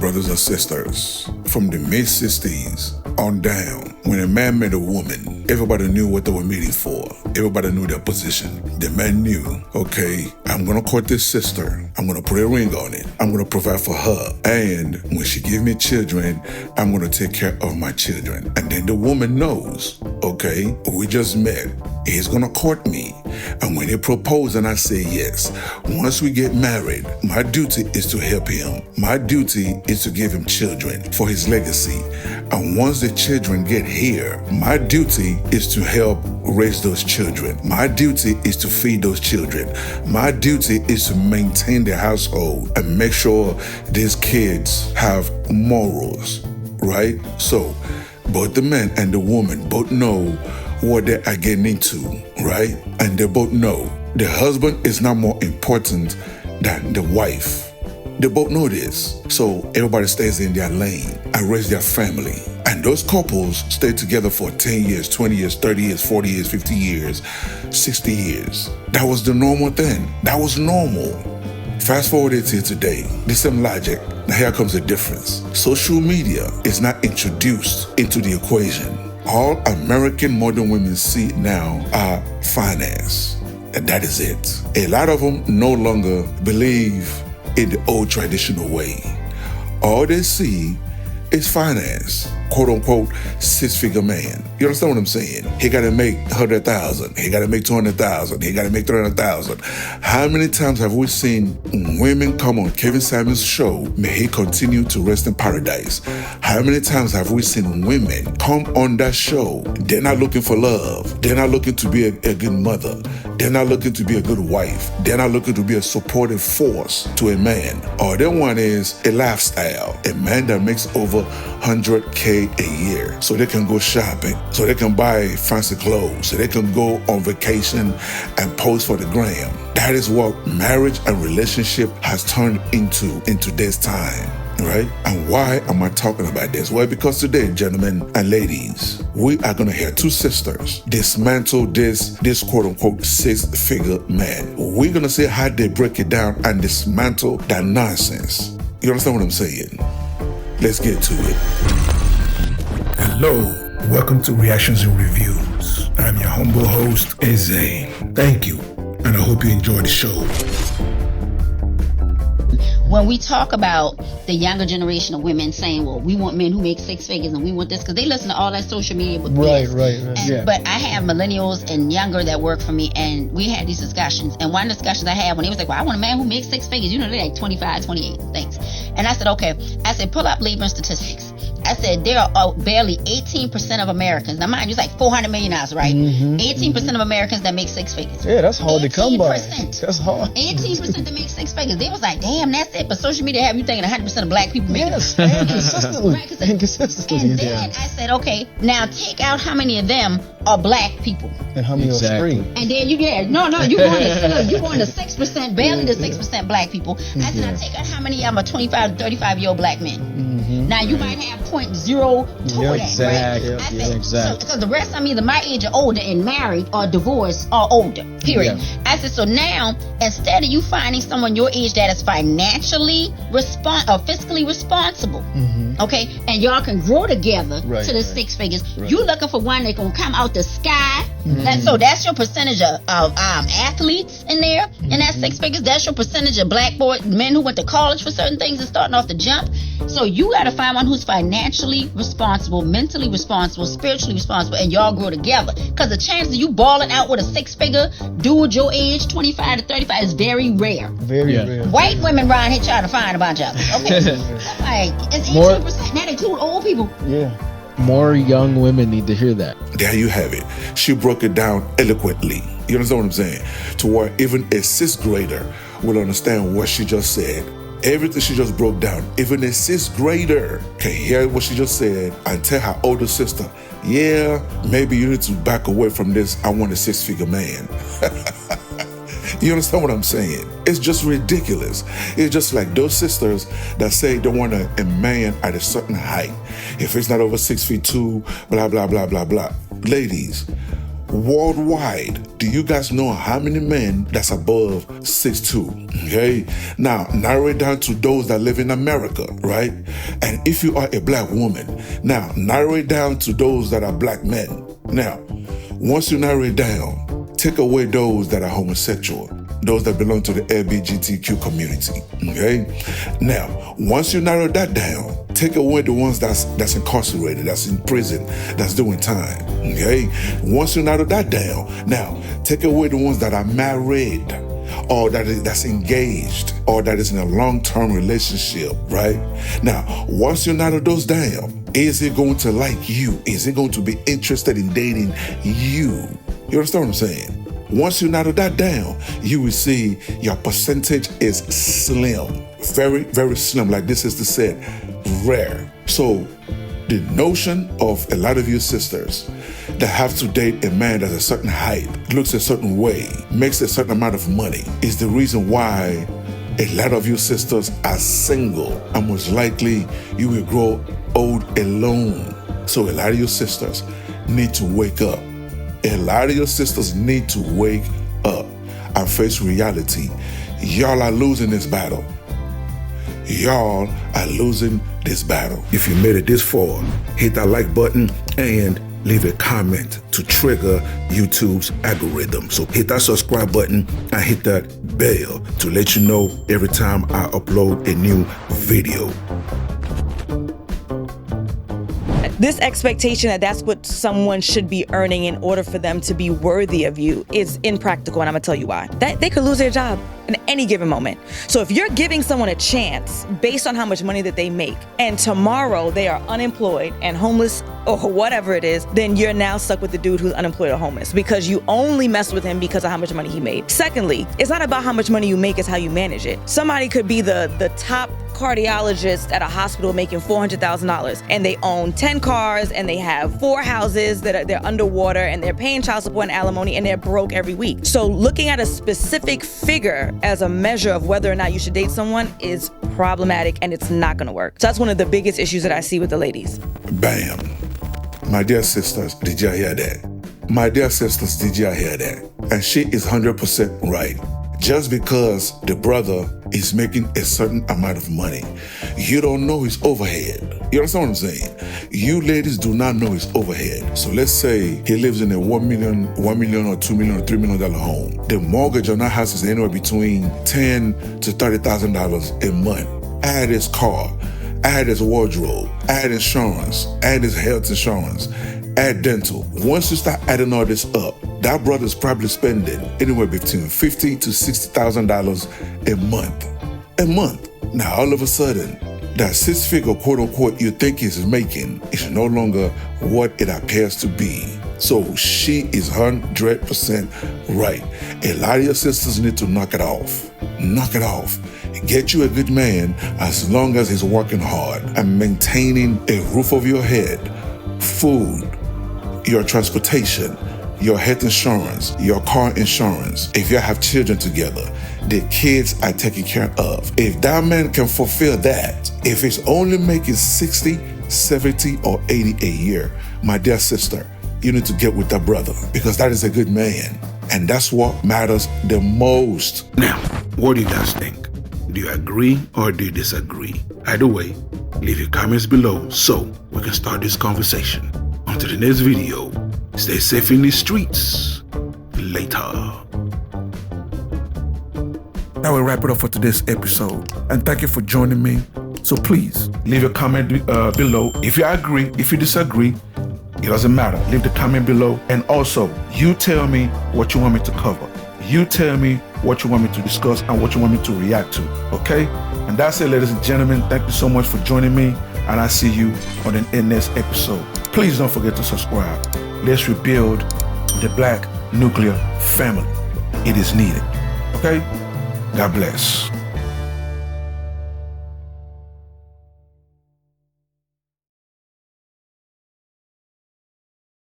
brothers and sisters, from the mid-60s on down, when a man met a woman, everybody knew what they were meeting for. Everybody knew their position. The man knew, okay, I'm going to court this sister. I'm going to put a ring on it. I'm going to provide for her. And when she gives me children, I'm going to take care of my children. And then the woman knows, okay, we just met. He's going to court me. And when he proposed and I say yes, once we get married, my duty is to help him. My duty is to give him children for his legacy. And once the children get here, my duty is to help raise those children. My duty is to feed those children. My duty is to maintain the household and make sure these kids have morals, right? So both the man and the woman both know what they are getting into, right? And they both know the husband is not more important than the wife. They both know this. So everybody stays in their lane and raise their family. And those couples stay together for 10 years, 20 years, 30 years, 40 years, 50 years, 60 years. That was the normal thing. That was normal. Fast forward it to today, the same logic. Now here comes the difference. Social media is not introduced into the equation. All American modern women see now are finance. And that is it. A lot of them no longer believe in the old traditional way. All they see is finance. Quote unquote, six-figure man. You understand what I'm saying? He got to make 100,000. He got to make 200,000. He got to make 300,000. How many times have we seen women come on Kevin Samuels' show? May he continue to rest in paradise. How many times have we seen women come on that show? They're not looking for love. They're not looking to be a good mother. They're not looking to be a good wife. They're not looking to be a supportive force to a man. All they want is a lifestyle. A man that makes over 100K a year, so they can go shopping, so they can buy fancy clothes, so they can go on vacation and post for the gram. That is what marriage and relationship has turned into in today's time, right? And why am I talking about this? Well, because today, gentlemen and ladies, we are going to hear two sisters dismantle this quote-unquote six-figure man. We're going to see how they break it down and dismantle that nonsense. You understand what I'm saying? Let's get to it. Hello, welcome to Reactions and Reviews. I'm your humble host, Eze. Thank you, and I hope you enjoy the show. When we talk about the younger generation of women saying, well, we want men who make six figures and we want this, because they listen to all that social media. Right. And, but I have millennials and younger that work for me, and we had these discussions. And one of the discussions I had when they was like, well, I want a man who makes six figures. You know, they're like 25, 28, thanks. And I said, okay. I said, pull up labor statistics. I said, there are barely 18% of Americans. Now, mind you, it's like 400 million now, right? 18% of Americans that make six figures. Yeah, that's hard to come by. That's hard. 18% that make six figures. They was like, damn, that's it. But social media have you thinking 100% of black people make it. And consistently. And then I said, okay, now take out how many of them are black people. And how many are straight. And then you're going to 6%, barely to 6% black people. I said, now take out how many of them are 25 to 35-year-old black men. Now you might have 0.02 of that, right? I said, so because the rest of them either my age or older and married or divorced or older, period. Yeah. I said, so now instead of you finding someone your age that is financially fiscally responsible, okay, and y'all can grow together to the six figures, you looking for one that gonna come out the sky. So that's your percentage of athletes in there, and that's six figures. That's your percentage of black men who went to college for certain things and starting off the jump. So you got to find one who's financially responsible, mentally responsible, spiritually responsible, and y'all grow together. Because the chances of you balling out with a six-figure dude your age, 25 to 35, is very rare. Very rare. White women around here trying to find a bunch of them. Okay, like it's 18%. That include old people. Yeah. More young women need to hear that. There you have it. She broke it down eloquently. You understand what I'm saying? To where even a sixth grader will understand what she just said. Everything she just broke down, even a sixth grader can hear what she just said and tell her older sister, yeah, maybe you need to back away from this. I want a six-figure man. You understand what I'm saying? It's just ridiculous. It's just like those sisters that say they want a man at a certain height. If it's not over 6'2", blah, blah, blah, blah, blah. Ladies, worldwide, do you guys know how many men that's above 6'2"? Okay? Now, narrow it down to those that live in America, right? And if you are a black woman, now narrow it down to those that are black men. Now, once you narrow it down, take away those that are homosexual, those that belong to the LGBTQ community, okay? Now, once you narrow that down, take away the ones that's incarcerated, that's in prison, that's doing time, okay? Once you narrow that down, now, take away the ones that are married, or that's engaged, or that is in a long-term relationship, right? Now, once you narrow those down, is it going to like you? Is it going to be interested in dating you? You understand what I'm saying? Once you narrow that down, you will see your percentage is slim. Very, very slim. Like this is said, rare. So the notion of a lot of you sisters that have to date a man that's a certain height, looks a certain way, makes a certain amount of money is the reason why a lot of you sisters are single, and most likely you will grow old alone. So a lot of you sisters need to wake up. A lot of your sisters need to wake up and face reality. Y'all are losing this battle. Y'all are losing this battle. If you made it this far, hit that like button and leave a comment to trigger YouTube's algorithm. So hit that subscribe button and hit that bell to let you know every time I upload a new video. This expectation that that's what someone should be earning in order for them to be worthy of you is impractical, and I'm gonna tell you why. That they could lose their job in any given moment. So if you're giving someone a chance based on how much money that they make, and tomorrow they are unemployed and homeless or whatever it is, then you're now stuck with the dude who's unemployed or homeless because you only messed with him because of how much money he made. Secondly, it's not about how much money you make, it's how you manage it. Somebody could be the top cardiologist at a hospital making $400,000 and they own 10 cars and they have 4 houses that they're underwater and they're paying child support and alimony and they're broke every week. So looking at a specific figure as a measure of whether or not you should date someone is problematic, and it's not gonna work. So that's one of the biggest issues that I see with the ladies. Bam. My dear sisters, did y'all hear that? My dear sisters, did y'all hear that? And she is 100% right. Just because the brother is making a certain amount of money, you don't know his overhead. You understand what I'm saying? You ladies do not know his overhead. So let's say he lives in a $1 million or $2 million or $3 million home. The mortgage on that house is anywhere between $10,000 to $30,000 a month. Add his car, add his wardrobe, add insurance, add his health insurance, add dental. Once you start adding all this up, that brother's probably spending anywhere between $50,000 to $60,000 a month. A month. Now, all of a sudden, that 6-figure, quote unquote, you think he's making is no longer what it appears to be. So she is 100% right. A lot of your sisters need to knock it off. Knock it off. Get you a good man as long as he's working hard and maintaining a roof over your head, food, your transportation, your health insurance, your car insurance. If you have children together, the kids are taken care of. If that man can fulfill that, if he's only making 60, 70, or 80 a year, my dear sister, you need to get with that brother because that is a good man. And that's what matters the most. Now, what do you guys think? Do you agree or do you disagree? Either way, leave your comments below so we can start this conversation. Until the next video, stay safe in the streets. Later. That will wrap it up for today's episode. And thank you for joining me. So please, leave a comment below. If you agree, if you disagree, it doesn't matter. Leave the comment below. And also, you tell me what you want me to cover. You tell me what you want me to discuss and what you want me to react to. Okay? And that's it, ladies and gentlemen. Thank you so much for joining me. And I'll see you on the next episode. Please don't forget to subscribe. Let's rebuild the Black nuclear family. It is needed. Okay? God bless.